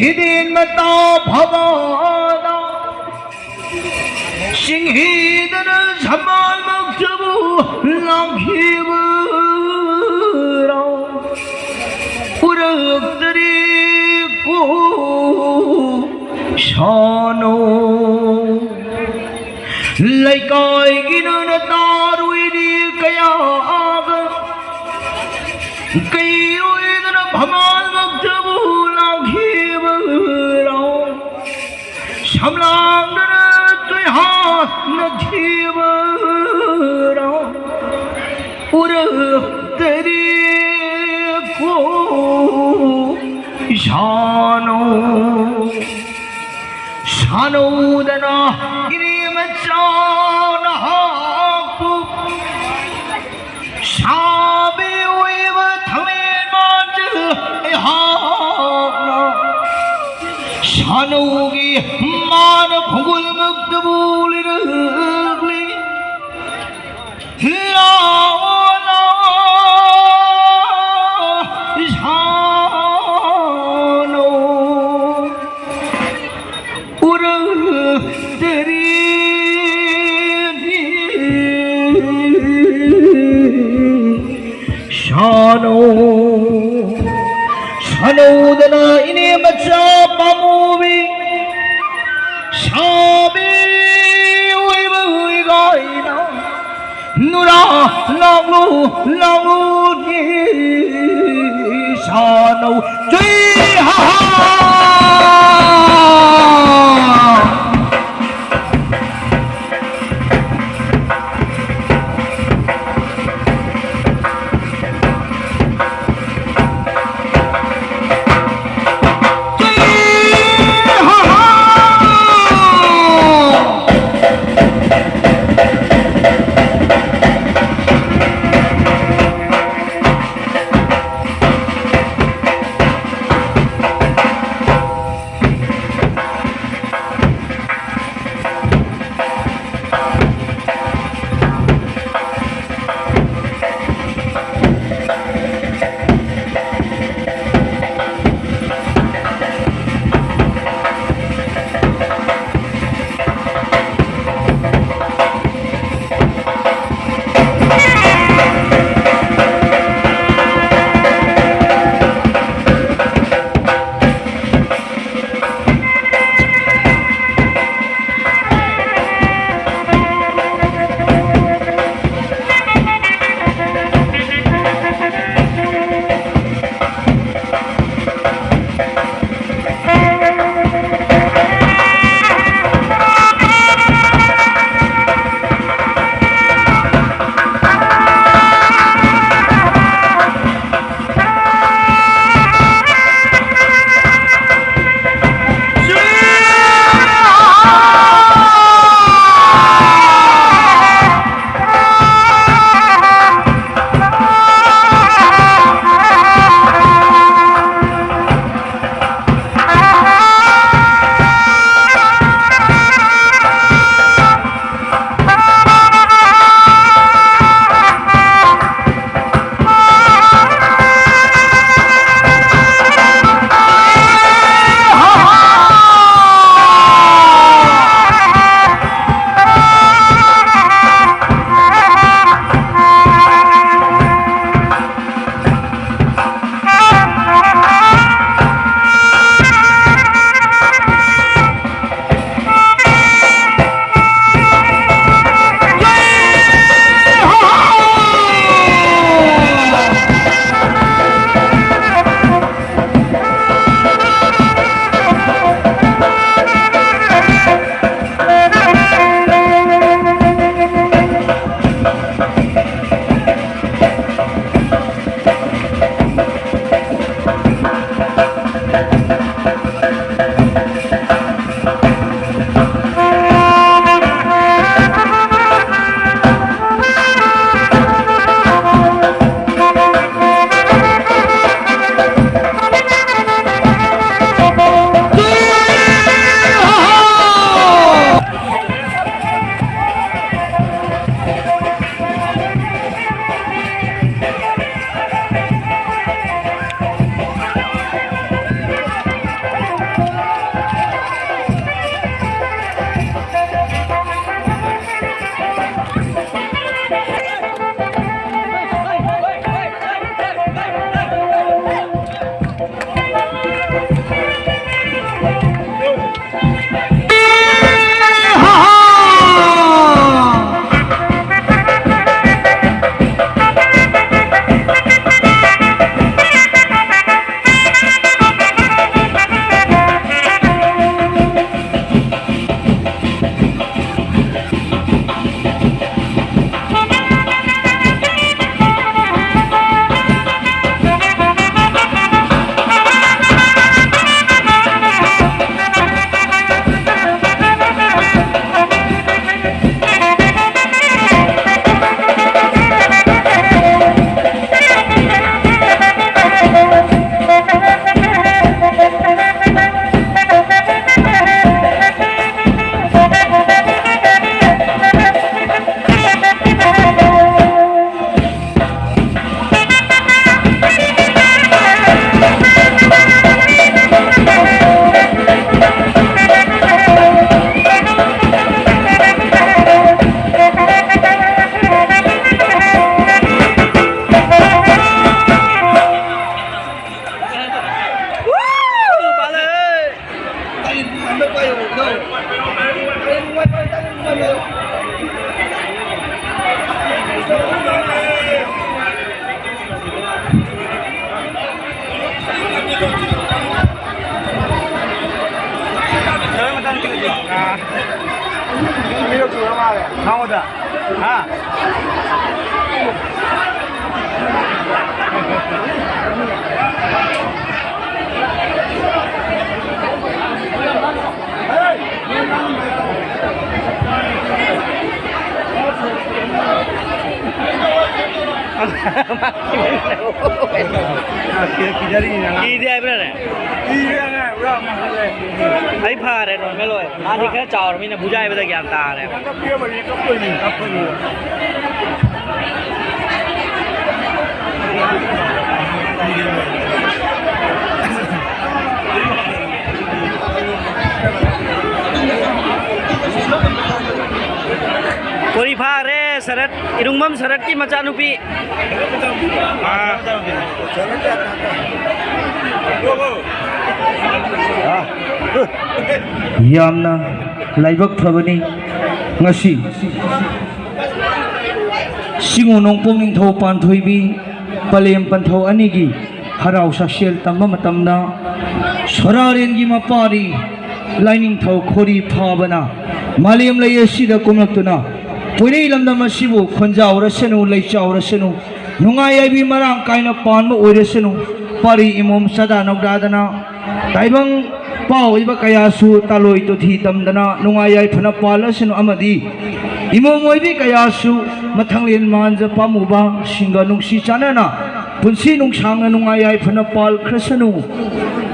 हिदेन्मता भवाना सिंहिदन झमाल मक्तबु लांघिवरा पुरक्तरी को शानो लैकाय गिनन तारुइरी कयाग कईरुइदन भमाल मक्तबु लांघिवरा शमलांगन तुहा नथीवरा पुरक्तरी को शानो शानोदना गिरिमचाना हापु शाबे वेव थमेन माज हाना शानोगी मान भुगुल मुक्त बोलिरगली लाओला शानो उर तेरी शानो शानोदना इन्हें बच्चा पामोवी शाबे वही गाइना नुरा लांगो लांगो ये शानो जय हा 没有主人嘛的，看我的啊。Kiri berapa ni? Hai phá rồi rồi mấy lôi. À thì cái chảo mình là bùi bây giờ giảm ta này. Kori phá re sarat irung mam sarat ki maca nupi. Yamna laibak thabani ngasi singu nongpong ning tho pan thoibi palem pan tho anigi harau sa shel tamma matamna soraren gi mapari lining tho khori phabana malem lai asida kumlaktuna puinei lamdam asibu khonjau rasenu leichau rasenu nungai ai bi marang kaina pan ma oiresenu pari imom sada nogdadana taibang pau iba kaya su taloi to thi tamdana nungayai phana pala sinu amadi imomoi bi kaya su mathanglen manja pamuba singa nungsi chanana punsi nungsang nungayai phana pal khrasanu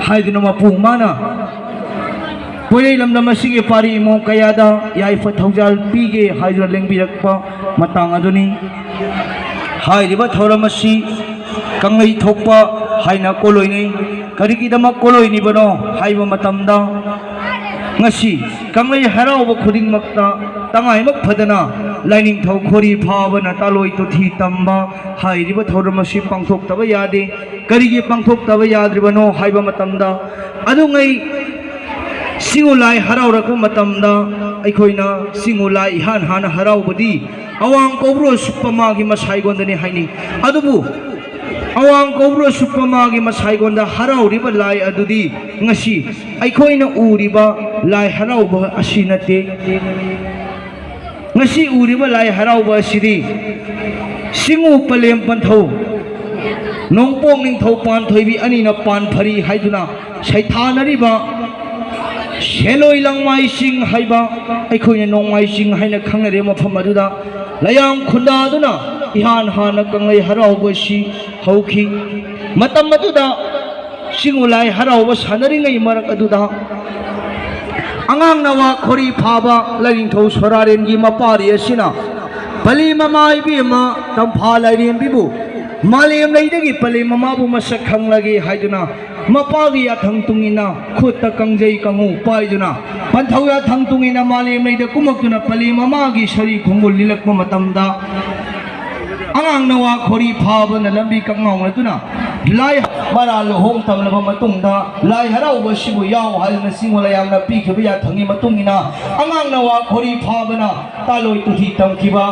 haidina mapu mana poilei lamdam asige pari imom kaya da yai fa thaujal pige haidra lengbirakpa matang aduni haidiba thoramasi kangai thokpa haina koloi nei kariki dama koloi ni bano haiba matamda ngasi kangai harau khuding makta tangai mak phadana lining thau khori phawna taloi to thi tamba hairiba thoramasi pangthok taba yade karigi pangthok taba yadri bano haiba matamda adungai singulai harau rak matamda aikhoina singulai han harau budi awang kobro supama gi masai gondani haini adubu awang kobro supama gi masai gonda harau riba lai adudi ngasi aikhoina uriba lai harau ba asinate ngasi uriba lai harau ba siri singu palem pantho nongpong ning thau pan thoibi ani na pan phari haiduna saithanariba sheloi langmai sing haiba aikhoina nongmai sing haina khangnare mafam aduda layang khunda aduna ihan hana kangai harau ba si hauki matam aduda singulai harau ba sanari ngai marak aduda angang nawa khori phaba laring thau soraren gi mapari asina pali mamai bi ma tam pha larin bibu malem leidagi pali mama bu masak khanglagi haiduna mapagi athang tungina khutta kangjai kangu paiduna panthauya thang tungina malem leida kumaktuna pali mama gi sari khongol lilakma matamda angang nawa khori phaba na lambi kangmaw latuna lai mara lohong tamlaba matungda lai harau ba sibu yaw hal na singula yang na pi khiba ya thangi matungina angang nawa khori phaba na taloi tuthi tamkiba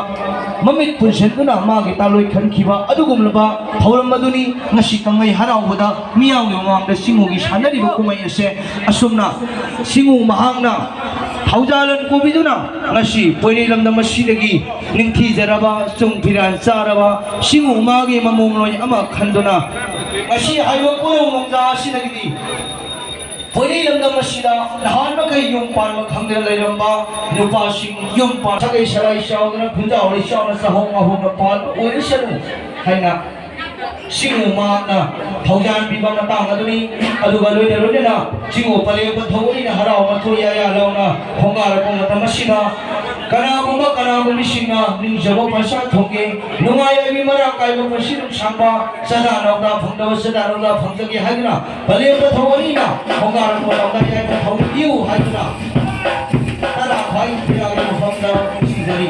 mamit punsentuna magi taloi khankhiba adugumlaba thauram maduni ngasi kangai harau bada miyaw ni mamda singu gi sanari ba kumai ase asumna singu mahangna thaujalan kobiduna ngasi poinei lamda masidagi ningthi jaraba chungphiran charaba singu magi mamung loi ama khanduna ngasi haiwa koyong nongja asidagidi poinei lamda masida nahan makai yum pan ma khangdra lairamba nupa sing yum pan sagai sarai saudra phunja ori sauna sahong ahom na pan oi sanu haina singu ma na thaujan biba matang aduni aduga loina singu pale ba thoi na harau ma thoya ya launa khongar ko mata masina kana ko misina ning jabo pasha thoge nungai abi mara kai ba masinum samba sada nokda phangja gi haidna pale ba thoi na khongar ko nokda ya ba thoi yu haidna tara khai pira ko phangda sinjari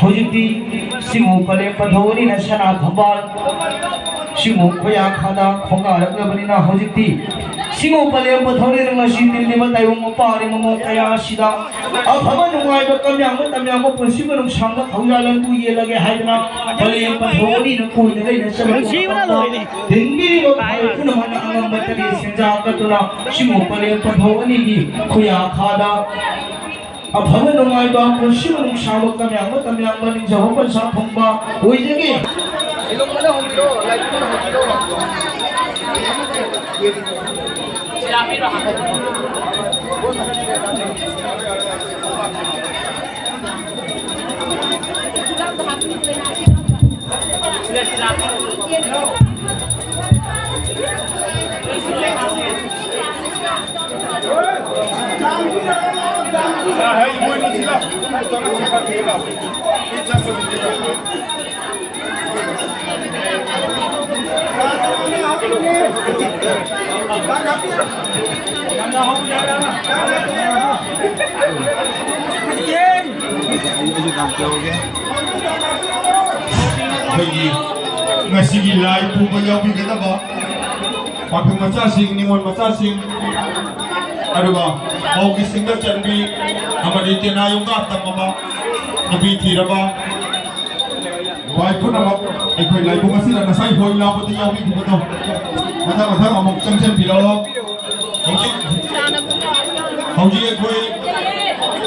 Hojiti simu pale padhoni na sana thambal simu khoya khada khonga raklabani na hojiti simu pale padhoni na sitin ni matai mo pare mo kaya sida abhaman ngai ba kamyang mo tamyang mo punsi mo sangga khaujalan ku ye lage haidna pale padhoni na ku na na sama dingi mo kuna mana angam batari sinja katuna simu pale padhoni gi khoya khada abhaman ngai ba punsi mo sangga kamyang mo ni jawaban sa phongba oi jagi Ngasigi lai pu bayaw bigata ba pagpung macasing nimon macasing aduba maugi singa chanbi amadi tenayong gatang ba nabi thiraba wai puna ba ekoi lai bunga sila nasai hoi la pati yaw bi buto mata amok changchen bilo hauji ekoi